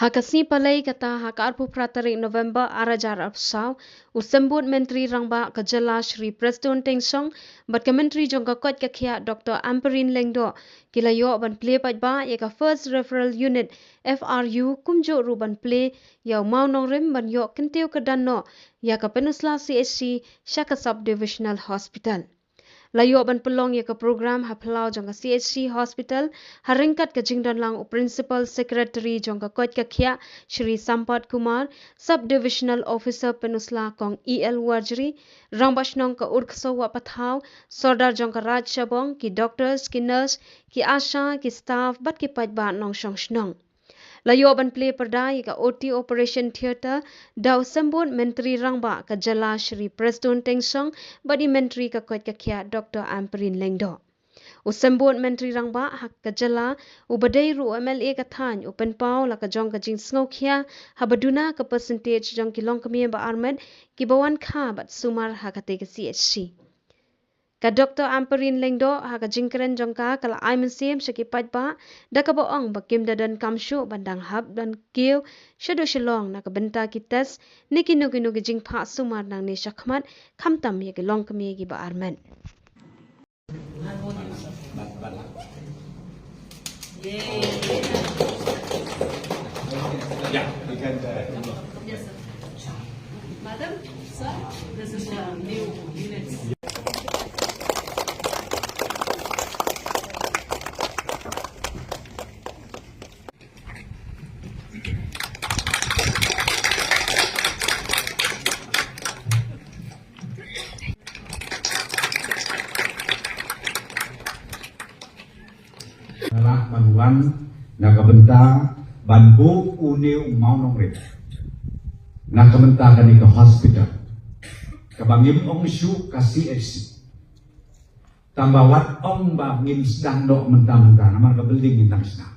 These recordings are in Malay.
Hakasni palai kata hakarpu pratarik November arajar apsaw usambut menteri rangba kajala Shri Preston Tengsong bat ke menteri jongka kot kakia Dr. Amperin Lengdo kilayo ban play pajba yaka first referral unit FRU kumjo ru ban play yaw mau nongrim ban yo kentiu kedanno yaka Peninsula CHC Shaka Sub Divisional Hospital. Layo ban pelong ya ke program haplau jongka CHC Hospital haringkat ke jingdan lang u Principal Secretary jongka kot kakia Shri Sampat Kumar Sub Divisional Officer Peninsula kong EL Warjri rangbashnong ke urksawa pathau sordar jongka Raj Shabong ki doctors ki nurse ki asha ki staff bat ki pajba nong shong shnong. Layo ban play perda ka OT Operation Theatre daw sambut menteri rangba ka jala Shri Preston Tengsong badi menteri ka kot kakia Dr. Amperin Lengdo. Usambut menteri rangba hak ka jala ubadai ru MLA ka than upen pau la ka jong ka jing sngo khia habaduna ka percentage jong ki long kami ba armed ki bawan kha bat sumar hakate ka CHC. Ka Dr. Amperin Lengdo haka jingkeren jongka kala aimen sim syaki pajba daka boong bakim dadan kamshu bandang hab dan kiu syadu shalong na kabenta ki tes niki nugi nugi jingpa sumar nang ni syakmat kamtam yaki long kami yaki ba armen. Madam, sir, this is a new unit. Adalah bantuan nakabenta banbu uniu mau nongret nakabenta kani ke hospital kabangim ong syu kasi CHC tambawat ong bangim sedang dok mentah-mentah nama ke building intang sedang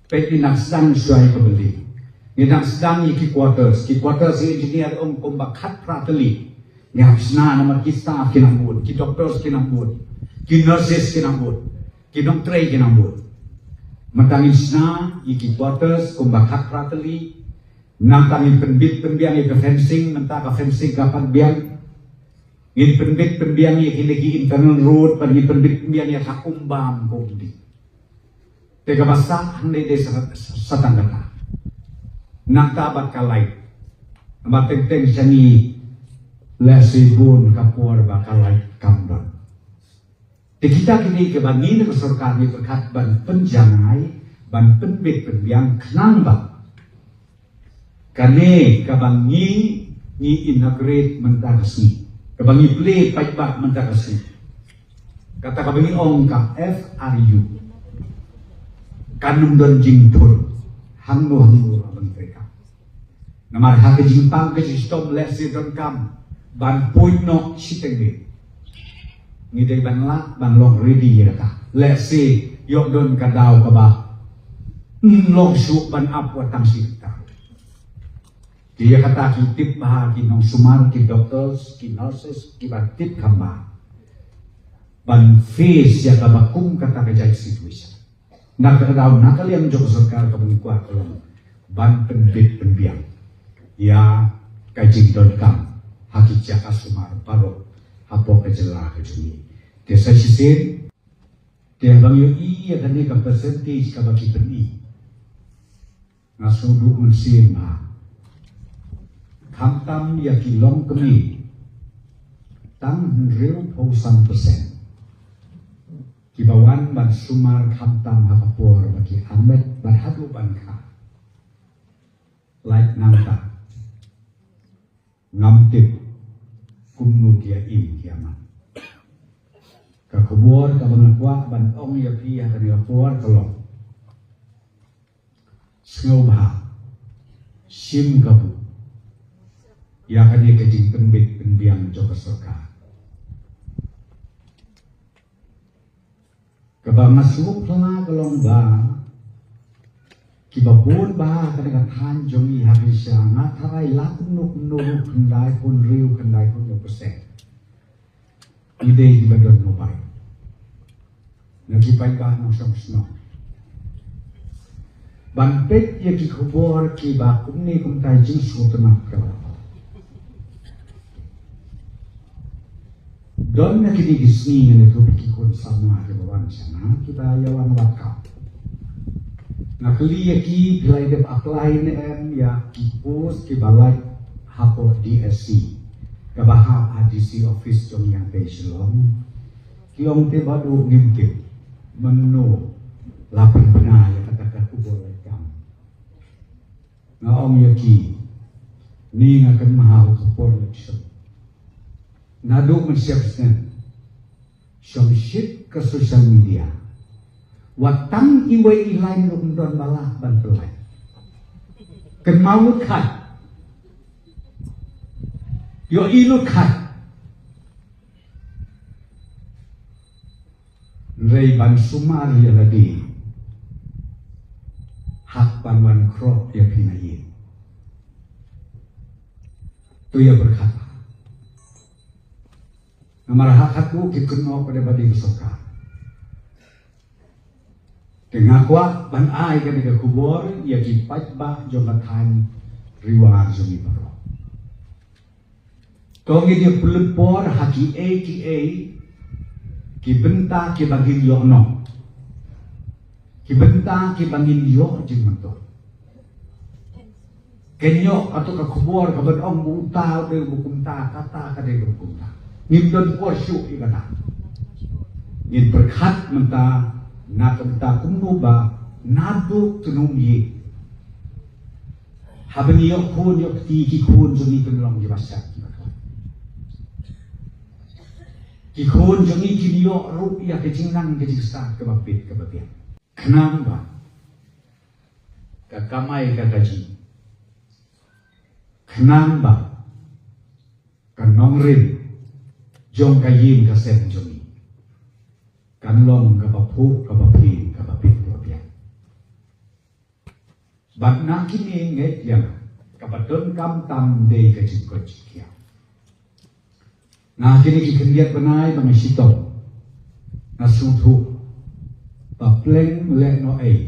peti nak sedang syai ke building intang sedang ki quarters engineer ong kumbakat prateli ni hapsna nama ki staff kinambut ki doctors kinambut ki nurses kinambut kinong tray kinambut matangin sna iki quarters kumbakhat prateli nantangin penbit pembiang iki fencing mentaka fencing kapan biang in penbit pembiang iki lagi internal road pagi penbit pembiang iki hakumbam kundi tega basa hande de satanggata nangka bat kalai mateng-teng sani lesibun kapur bakalai kambang. Di kita kini kebangin ke surga ni berkat ban penjangai ban penbit penbiang kenang bang. Kane kebangi ni inaugurate mentakasi. Kebangi play pajbak mentakasi. Kata kebangi ongka FRU. Kanum don jingtul. Hanggu abang mereka. Namar hake jingpang ke sistem lesi don kam. Ban point no sitenge. Ni dari ban la ban long ready ya ka let's say yok don kadau ka ba long su ban up wa tang sita dia kata ki tip bah ki nong sumar ki doctors ki nurses ki ban tip kamba ban face ya ka bakum kata ka jai situation nak kadau nakal yang jok sarkar ka kuat kolong ban penbit penbiang ya kajing don kam haki jaka sumar paro apa kejelah kejumi. Desa sisin, dia bang yo iya kan ni ka percentage ka bagi peni. Ngasudu unsim ha. Kamtam ya kilong kemi. Tang 100%. Kibawan ban sumar kamtam hakapor bagi Ahmed ban hadu ban ka. Like nangta. Ngamtip kumnu kia im kiamat. Kakubur kabangakwa ban ong ya pia kan kapur kolong. Snobha sim kabu. Ya kan ye kejing penbit penbiang joka soka. Kabangasuk pela kolong ba. Kibabun bah kadang katan jongi habisya ngatarai lakun nuk kendai pun riu kendai pun 1%. Ide di badan mobile. Nagipai bah nang song. ban pet ya ki khobor ki ba kum ni kum tai jing su tenang ka don na kini gisni ne to ki kon sama ke bawan sana kita yawan wakau na kali ya ki bilai de apply ne em ya ki post ki balai hapo DSC ka baha ADC office jong yang pe shlong ki ong te badu ngimke menu lapin benar ya kata kubur kam na ong ya ki ni ngakan mahal kapor leksyon nado mensiapkan shit ke sosial media watang iwe ilain lumdon balah ban pelai ken maut khat yo ilut khat rei ban sumar ya lagi hak ban wan krop ya pinayin tu ya berkata Amar hakatku kikuno pada badi kesoka. Tengah kuat ban ai ke nega kubor ya ki patba jongatan riwar jumi baro. Tongi dia pelempor haki ki benta ki bagin yo no. Ki benta ki bagin yo jing mentok. Kenyo atau ke kubor ke ban om buta de bukum ta kata ka de bukum ta. Ngimdon por syuk ikana. Ngin berkat menta na kenta kumnuba nabuk tunum ye. Habni yok kun yok ti ki kun jumi penlong jibasat. Ki kun jumi ki yok rup ya kejingnang kejiksa kebapit kebapian. Kenapa? Kakamai kakaji. Kenapa? Kanongrin. Jom kayin ka sen jomi kanlong ka bapu ka bapin ka bapin ko bian bat na kini nget yang ka badon kam tam de ka jin ko jikia na kini ki kendiat benai bang sito na sutu ba pleng le no ai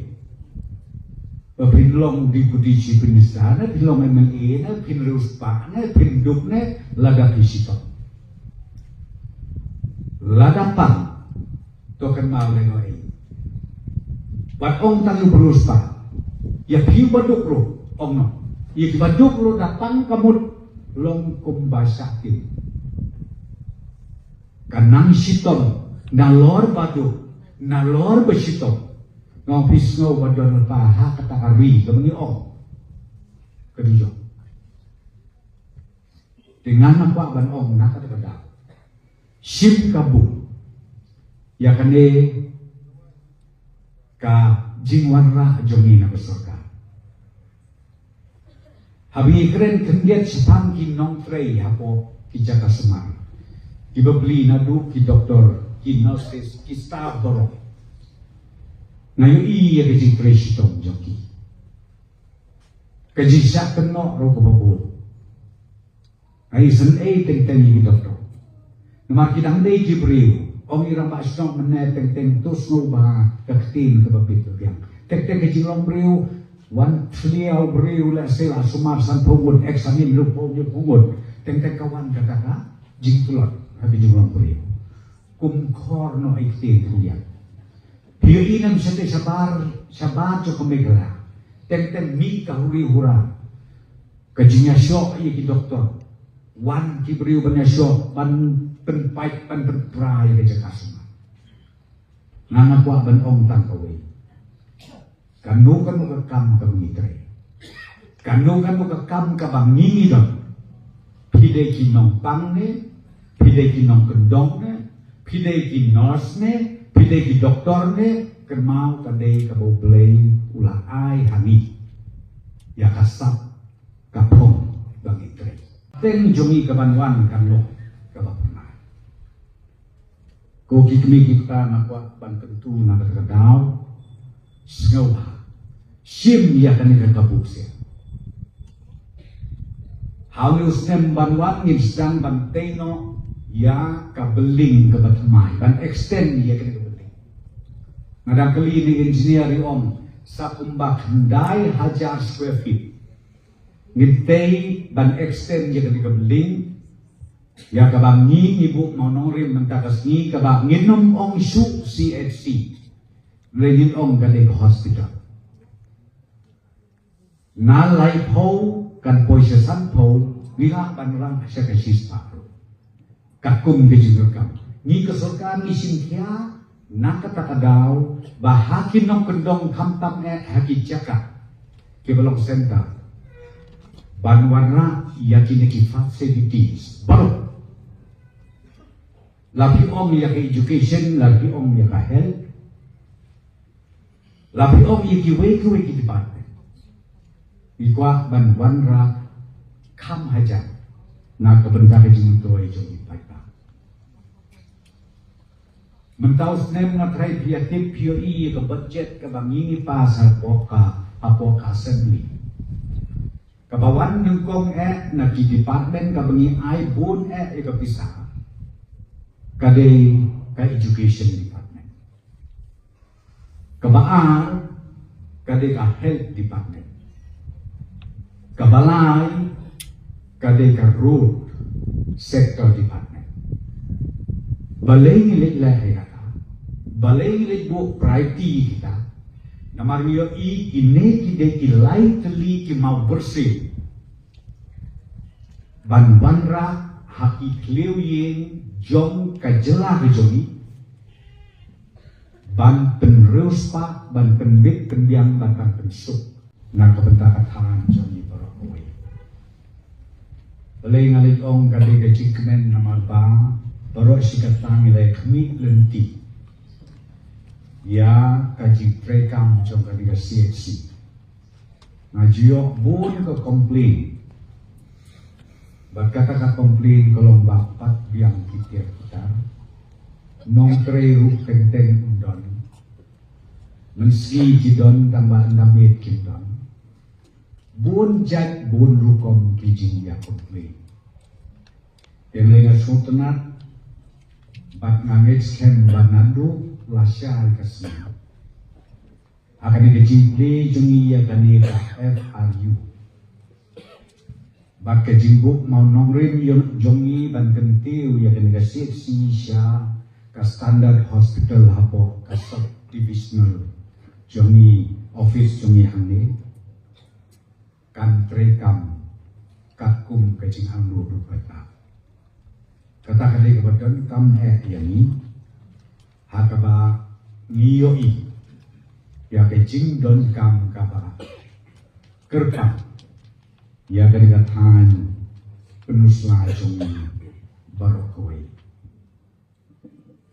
ba pinlong di budi ci pinistana pinlong MLA na pinrus pa na pinduk ne laga pisito ladapang token mau lenoi bat ong tangi beruspa ya piu baduk lo ong no ya baduk lo datang kamut long kumbasakin kanang sitom nalor baduk nalor besitom ngong pisngo wadon paha kata karwi kemengi ong kedua dengan apa ban ong nak kata kata sim kabu ya kane ka jingwanra jomi na besorka habi keren kendiat sepang ki nong trei hapo ki jaka semar ki bebli nadu ki doktor ki nurses ki staff dorong ngayu iya ke jing trei sitong joki ke jisa keno ro ko babul ai sen ei teng teng ki doktor Namar kidang day kibriu, om irang basong meneteng teng tus ngubah kaktin kebabit yang tek kecilong briu, wan fliau briu la sela sumar san pungut eksamin lupo nya pungut teng kawan kata jing tulot habi jinglang briu, kumkor no iktin kuliah. Hiu inam sate sabar cok megala, teng mi kahuri hura, kajinya syok iya ki doktor, wan kibriu banya syok ban penpait pan berperai ke Jakarta. Nana kuat ban ong tang kawai. Kanu kan muka kam ka mengitre. Kanu kan muka kam ka bangini dong. Pide ki nong pang ne, pide ki nong kendong ne, pide ki nurse ne, pide ki doktor ne, kemau kadai ka bau belai ulah ai hani. Ya kasap kapong bangitre. Teng jomi ka banwan kan lo ka bapna. Ko kikmi kita nakwa ban tentu na kadau sngau sim ya kan ka kabukse halus nem ban wat ngin sedang ban teno ya kabeling ke batmai ban extend ya kan kabeling ngada kali ni engineer om sa kumbak handai hajar square feet. Ngitay ban extend ya kabling ya kabang ni ibu monongrim mentakas ni kabang nginom ong su CHC lengin ong kadek hospital. Na life ho kan poisa san po nila banrang siya kasispa. Kakum kejinurkam. Ni kesurkan isin kia nakatakadaw bahakin ng kendong kamtam haki jaka kebalong senta banwarna yakin ki facilities baru labi om ya education labi om ya health labi om ya ki wake department ikwa banwarna kam haja na kebentar jinto ay jong ipata mentaus nem na try biatik POE ke budget ke bangingi pasal poka assembly kabawan yung kong na ki department kabangi ay bun ke pisah kade ka education department kabaan kade ka health department kabalay kade ka road sector department balay ngilit lahi kata balay ngilit bu priority kita namanya ini kide kilai teli ki mau bersih banra haki kleu yin jong kajela kejongi ban penreus pa ban penbit pendiam ban pensuk na kebentar tahan jongi barokoi balay ngalit ong kade kejikmen nama ba barok sikatang ilai kemi lenti ya kaji prekam jong kadiga CHC ngajiyok bun ke komplain berkata ka komplain kolong bapat biang kitir kita nong treru kenteng undon mensi jidon tambah namit kindon bun jat bun rukom kijing ya komplain yang lengar sultanat bat ngangit skem banadu Lasya kasih akan dikejimple jungi ya kani FRU bak kejimbuk mau nongrim jongi ban kentiu ya kani kasih sisya ka standard hospital hapo ka sub divisional jongi office jongi hande kan trekam kakum kejing anglu rupata kata kali kebetulan kam yani hakaba ngiyoi ya kejing don kam kaba kerpa ya dari katan penusla jongi barokoi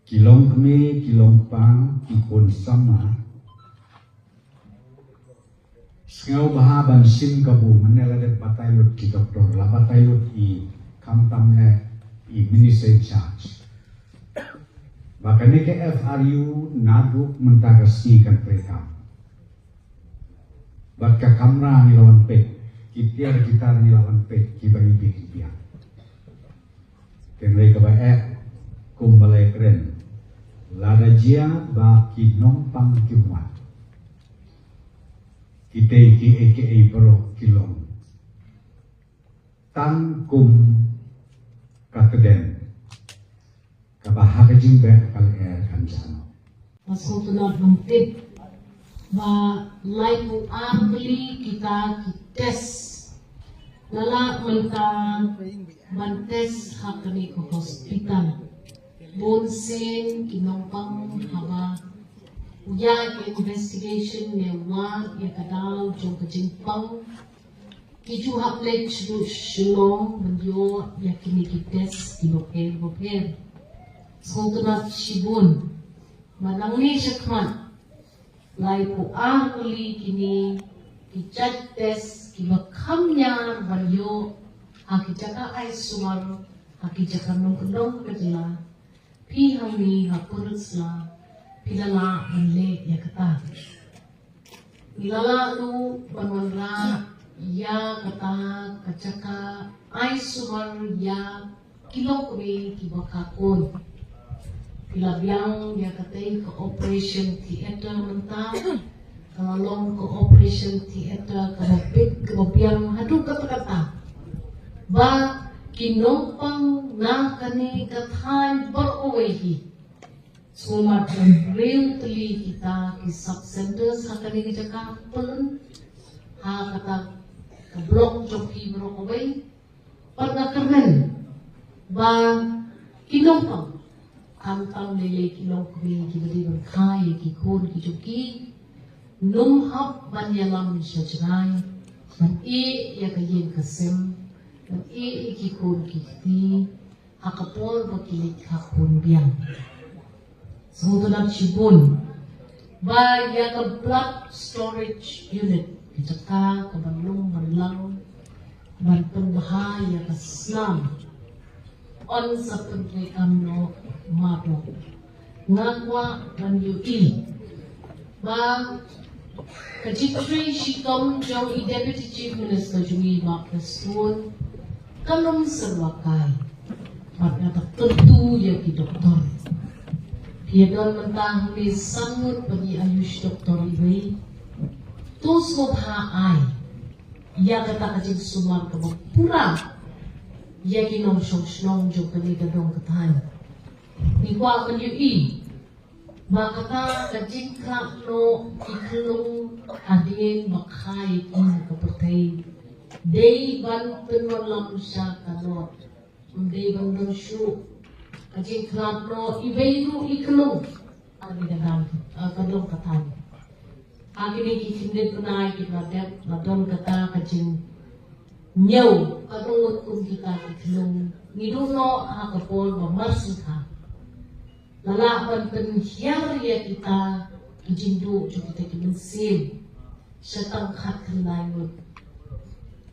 kilong keme kilong pang ikon sama sengau bahaban sim kabu menela de patayut ki doktor la patayut I kamtam I minister charge bahkan ke FRU nadu mentagasikan mereka. Batka kamera nilawan pet, kitiar kita nilawan pet, kibai bihibian. Kenai kebaik, kumbalai keren. Lada jia baki nompang kimuat. Kita eke berok kilong. Tangkum kateden. Kabahaga jingbe kal kanjano. Masuk ke dalam bentik ba laipu ambli kita kites lala mentang bantes hakani ke hospital bonsen kinompang haba uya ke investigation ne wa ya kadal jong kejimpang kiju haplek shuno menjo ya kini kites kinoper Sultanat Shibun manangni syakman lai po ahli kini kicat tes kibakamnya banyo hakijaka ay sumar hakijaka nung kendong kajila pihami hapursla pilala manle yakata pilala tu banwanra ya kata kacaka ay sumar ya kilokwe kibakakon Pilabiang dia katain ke operation theater mentang long cooperation theater kabapit kabapiang hadu kata ba kinumpang na kani kathan berawehi sumat real teli kita ki subcenters ha kani jaka pelun ha kata ke blok joki berokawai pada keren ba kinumpang kantang lele kilong kami kibali berkai kikun kijuki num hap banyalam syajrai dan ya kayin kasem dan ikikun kikti hakapol bakilit hakun biang semudah cibun ba ya ke blood storage unit kijaka ke Bandung Banlang banpen bahaya ke Islam on seperti kamno mado ngakwa dan UI ba kajitri shikom jauh Deputy Chief Minister Jumi Marcus Tuan kalong serwakai pada tertentu ya ki doktor dia don mentang ni sangut bagi ayush doktor ini tus mobhaai ya kata kajing sumar kebapura ya ki nom shong jo kani gadong katan ni kwa kan UI makata kajing kakno iklung adin makai in kepertai dei ban penwalam sya kanot dei ban don shu kajing kakno ibeiru iklung ani dalam kadong katan agini kikinde punai kibadep madon kata kajing nyau kadong kum kita iklung niduno hakapol mamarsikha lalaban penhiar ya kita kijindu jo kita kimensin syatang khat kanlaimut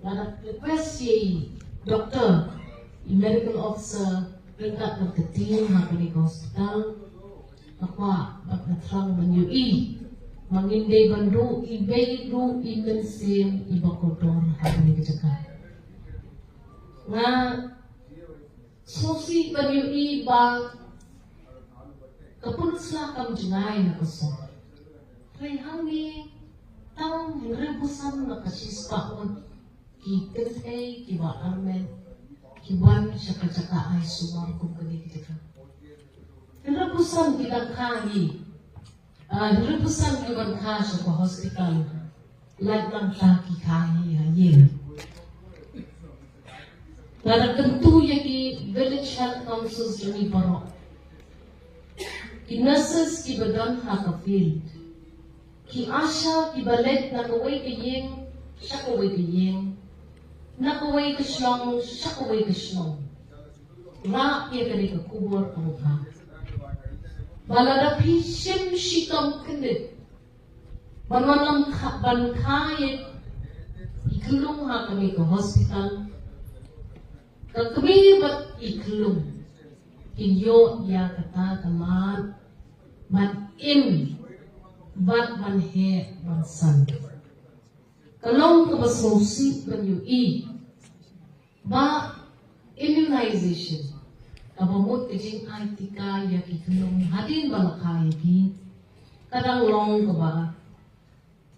lada request ye doktor medical officer ringkat berketing hakani hospital akwa baknatrang menyui mangindai bandu ibei ru imensin ibakodor hakani kejaka nga sosi menyui bang kapun selakam jengai na kusok. Rehang ni tang rebusan na kasispaon ki kentay ki wa armen ki wan siya kajaka ay sumar kung kani kita. Rebusan kita kani, rebusan ki wan ka siya ko hospital. Laglang ta ki kani hayin. Narakantu ya ki village health councils jumi parok. Ki nurses ki badan hakafil ki asha ki balet na kaway kayeng siya kaway kayeng na kaway kasyong siya kaway kasyong ra iya kani kakubor ang ha baladapi sim shikam kendit banwalang bankayet ikulong ha kami ka hospital kakami bat ikulong kinyo ya kata kaman man in bat man he man san kalong kabasmosi man UI ba immunization kabamot kajing aitika ya kikulong hadin balakay ki kadang long kaba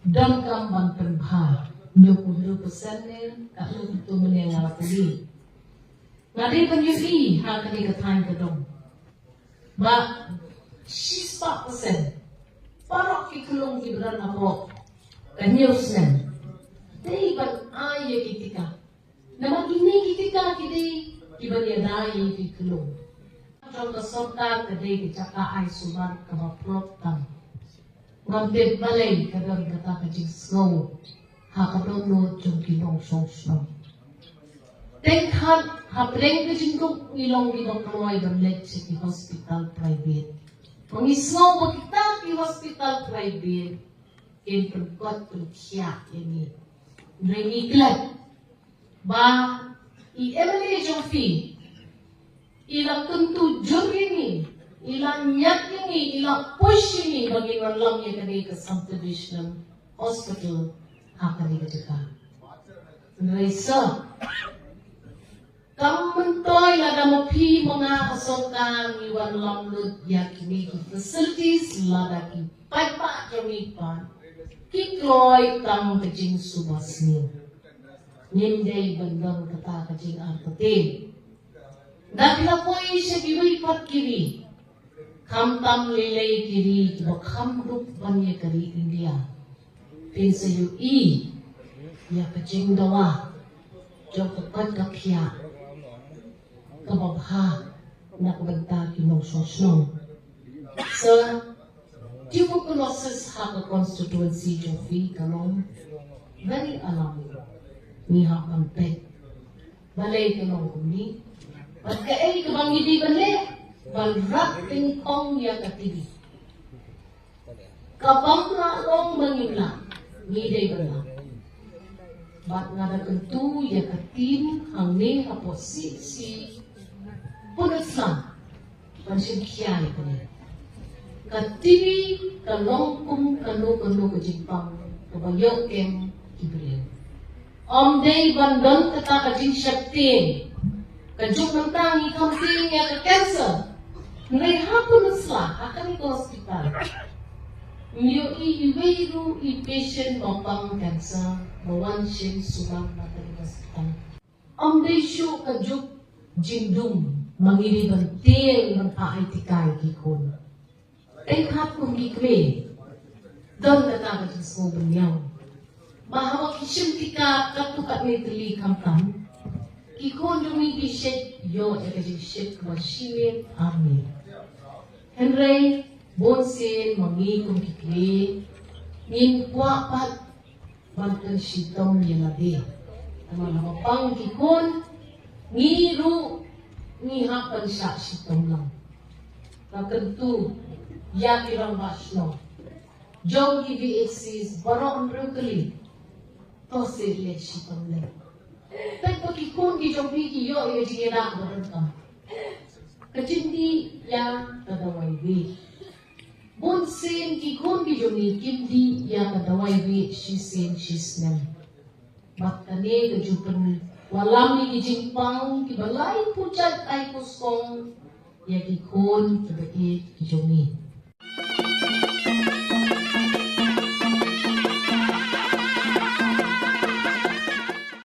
dan kamban perbha nyo kudu pesenen kalau itu menengah puli ngadi penyui ha kani katang kadong ba 6% parok ikulong kibran ako kanyos nan dei ban ay kitika naman ini kitika kidi iban ya dai ikulong jong kasorta kadai kicaka ay subar kamaprop tam ngabde balay kadang kata kajing snow ha kadong no jong kilong song Tenghan hapleng kajing kong ilong gidong kamoy banlet sa hospital private. Mangisngaw magkita ki hospital private in pagkat pagkya ini. Reniglat ba i-evaluate yung fee ilang tentu jur ini ilang nyat ini ilang push ini bagi walang yang kani ke subdivision hospital hakani ka Raisa Kamuntoy lada mapi mga kasokang iwan lamlut yakini ki facilities lada ki paipa jamipan Kikloi tang kajing subas niyo. Nindey bandang kata kajing artatin. Dakla poi siya kiwi pat kiri. Kamtam lilay kiri kiba kamrup banya kari India. Pinsa yu ya kajing dawa. Jok kapat kakya. Kababha nakbanta kinong sosnong. So, tuberculosis have a constituency jofi kalong very alarming. Ni hapang pet. Balay kalong kuni. Pagkaay kabang hindi balay. Balrak tingkong ya katigi. Kabang ralong mangila. Ngiday bala. Bat nga nakantu ya katin hangni haposi si punasang. Pansin kiyay ko niya. Katiri kalongkum kanu kajipang kabayo kem Ibrahim. Day bandon kata kajing syaktin. Kajuk ng tangi kamping ya ka cancer. Ngay hapon nasla akan ito hospital. Niyo iiwiru i-patient mapang cancer bawan siyang sulang mata di hospital. Day siyo kajuk jindum mangiribantil ng paaitikay kikon. Engkap kung gikwe, doon natagat yung sobrang yaw. Bahawak isyong tika katukat ni tili kamtam, ikon yung ibishet yo ekajishet kwashimin amin. Henry, bonsin, mangi kung kikwe, nin kwapat, bantan sitong yalabi. Ang mga mapang kikon, ngiru, nihapan siya sitong lang. Kakantu, yakirang basno. Jong GVXC's barong rukli. Tosir le shitong le. Pero kikun di jong bigi yo iyo jingera barong ka. Kachindi ya kadaway we. Bunsin kikun di jong kindi ya kadaway we shisin shisnem. Batkane kajupan walam ni gijingpang kibalay pucat ay kuskong ya kikun kibait kijomi.